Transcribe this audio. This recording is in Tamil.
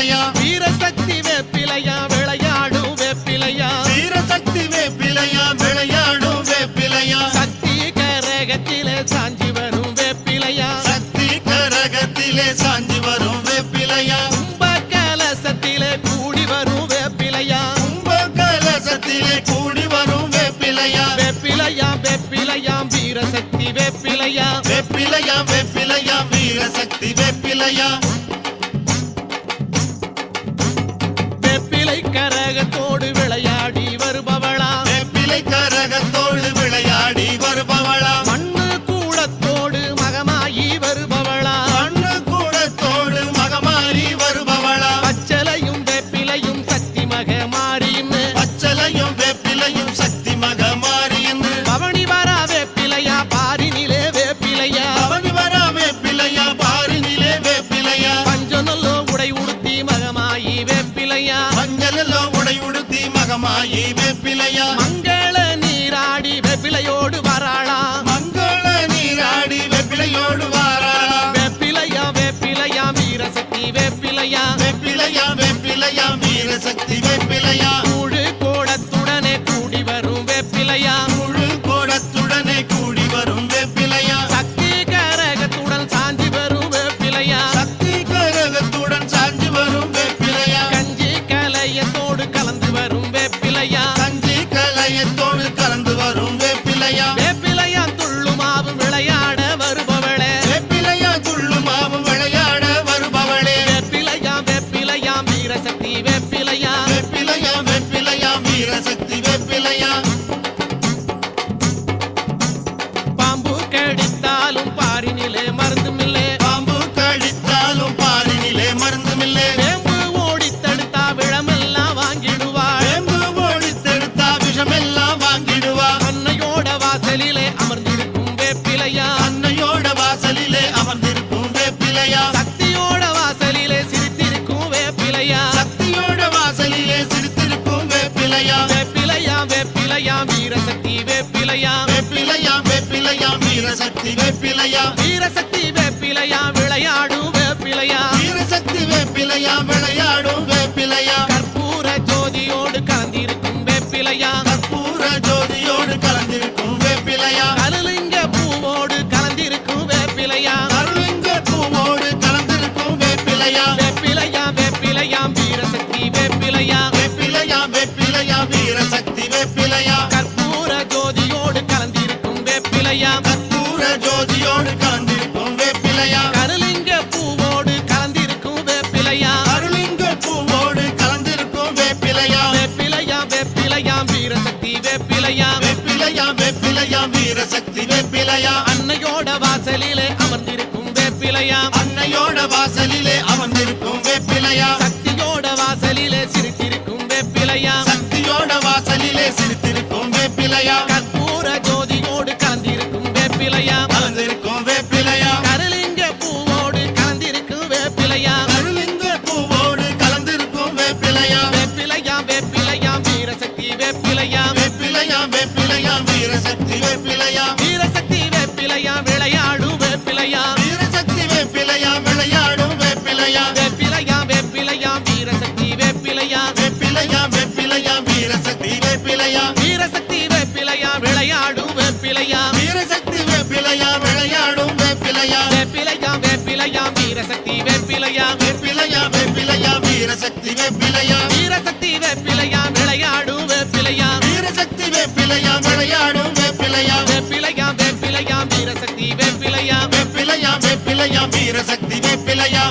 வேப்பிலையா வீரசக்தி வேப்பிலையா விளையாடும் வேப்பிலையா வீரசக்தி வேப்பிலையா விளையாடும் வேப்பிலையா சக்தி கரகத்திலே சாஞ்சி வரும் வேப்பிலையா சக்தி கரகத்திலே சாஞ்சி வரும் வேப்பிலையா கும்ப கலசத்திலே கூடி வரும் வேப்பிலையா கும்ப கலசத்திலே கூடி வரும் வேப்பிலையா வேப்பிலையா வேப்பிலையா வீரசக்தி வேப்பிலையா வேப்பிலையா வேப்பிலையா வீரசக்தி வேப்பிலையா வேப்பிலை கரகத்தோடு விளையாடி வருபவளா வேப்பிலை கரகத்தோடு விளையாடி வருபவளா மண்ணு கூடத்தோடு மகமாயி வருபவளா மண்ணு கூடத்தோடு மகமாறி வருபவளா பச்சலையும் வேப்பிலையும் சக்தி மகமாரியும் பச்சலையும் வேப்பிலையும் சக்தி மகமாறி என்று பவனி வரா வேப்பிலையா பாரினிலே வேப்பிலையா அவனி வரா வேப்பிலையா பாரினிலே வேப்பிலையா பஞ்சனல்லோ உடை உடுத்தி மகமாயி வேப்பிலையா மஞ்சளோ உடை உடுத்தி மகமாயி வேப்பிலையா மங்கள நீராடி வேப்பிலையோடு வராளா மங்கள நீராடி வேப்பிலையோடு வாராளா வேப்பிலையா வேப்பிலையா வீரசக்தி வேப்பிலையா வேப்பிலையா வேப்பிலையா வீரசக்தி வேப்பிலையா முழு கோடத்துடனே கூடி வரும் வேப்பிலையா முழு கோடத்துடனே கூடி வரும் வேப்பிலையா சக்தி கரகத்துடன் சாஞ்சி வரும் வேப்பிலையா சக்தி கரகத்துடன் சாஞ்சி வரும் வேப்பிலையா கஞ்சி கலையத்தோடு கலந்து வரும் வேப்பிலையா கஞ்சி கலையத்தோடு கலந்து வரும் வேப்பிலையா வேப்பிலையா துள்ளுமாவும் விளையாட வருபவளே வேப்பிலையா துள்ளுமாவும் விளையாட வருபவளே வேப்பிலையா வேப்பிலையா வீரசக்தி வேப்பிலையா வேப்பிலையா வேப்பிலையா வீரசக்தி வேப்பிலையா பாம்பு கடித்தாலும் பாரினிலே மருந்துமில்லே பாம்பு கடித்தாலும் பாலினிலே மருந்துமில்லே வேம்பு ஓடி தடுத்தா விழமெல்லாம் வாங்கிடுவாள் வேம்பு ஓடித்தெடுத்தா விஷமெல்லாம் வாங்கிடுவா அன்னையோட வாசலிலே அமர்ந்திருக்கும் வேப்பிலையா அன்னையோட வாசலிலே அமர்ந்திருக்கும் வேப்பிலையா சக்தியோட வாசலிலே சிரித்திருக்கும் வேப்பிலையா சக்தியோட வாசலிலே சிரித்திருக்கும் வேப்பிலையா வேப்பிலையா வேப்பிலையா வீரசக்தி வேப்பிலையா வேப்பிலையா வேப்பிலையா வீரசக்தி வேப்பிலையா வீரசக்தி வேப்பிலையா விளையாடும் வேப்பிலையா வீரசக்தி வேப்பிலையா விளையாடும் வேப்பிலையா கற்பூர ஜோதியோடு கலந்திருக்கும் வேப்பிலையா கற்பூர ஜோதியோடு கலந்திருக்கும் வேப்பிலையா கலுலிங்க பூவோடு கலந்திருக்கும் வேப்பிலையா அருளிங்க பூவோடு கலந்திருக்கும் வேப்பிலையா வேப்பிலையா வேப்பிலையா வீரசக்தி வேப்பிலையா வேப்பிலையா வேப்பிலையா வீரசக்தி வேப்பிலையா கற்பூர ஜோதியோடு கலந்திருக்கும் வேப்பிலையா கற்பூர ஜோதியோடு கலந்திருக்கும் வேப்பிலையா கருலிங்க பூவோடு கலந்திருக்கும் வேப்பிலையா அருளிங்க பூவோடு கலந்திருக்கும் வேப்பிலையா வேப்பிலையா வேப்பிலையா வீரசக்தி வேப்பிலையா வேப்பிலையா வேப்பிலையா வீரசக்தி வேப்பிலையா அன்னையோட வாசலிலே அமர்ந்திருக்கும் வேப்பிலையா அன்னையோட வாசலிலே அமர்ந்திருக்கும் வேப்பிலையா சக்தியோட வாசலிலே சிரித்திருக்கும் வேப்பிலையா சக்தியோட வாசலிலே சிரித்திருக்கும் வேப்பிலையா கற்பூர ஜோதியோடு கலந்திருக்கும் வேப்பிலையா கலந்திருக்கும் வேப்பிலையா கருலிங்க பூவோடு கலந்திருக்கும் வேப்பிலையா அருளிங்க பூவோடு கலந்திருக்கும் வேப்பிலையா வேப்பிலையா வேப்பிலையா வீரசக்தி வேப்பிலையா வேப்பிலையா வேப்பிலையா வீரசக்தி வேப்பிலையா வீரசக்தி வேப்பிலையா விளையாடும் வேப்பிலையா வீரசக்தி வேப்பிலையா விளையாடும் வேப்பிலையா வேப்பிலையா வேப்பிலையா வீரசக்தி வேப்பிலையா வேப்பிலையா வேப்பிலையா வீரசக்தி வேப்பிலையா வீரசக்தி வேப்பிலையா விளையாடும் வேப்பிலையா வீரசக்தி வேப்பிலையா விளையாடும் வேப்பிலையா வேப்பிலையா வேப்பிலையா வீரசக்தி வேப்பிலையா வேப்பிலையா வேப்பிலையா வீரசக்தி வேப்பிலையா வீரசக்தி வேப்பிலையா விளையாடும் வேப்பிலையா வீரசக்தி வேப்பிலையா விளையாடும் வேப்பிலையா வேப்பிலையா வேப்பிலையா வீரசக்தி வேப்பிலையா வேப்பிலையா வேப்பிலையா வீரசக்தி வேப்பிலையா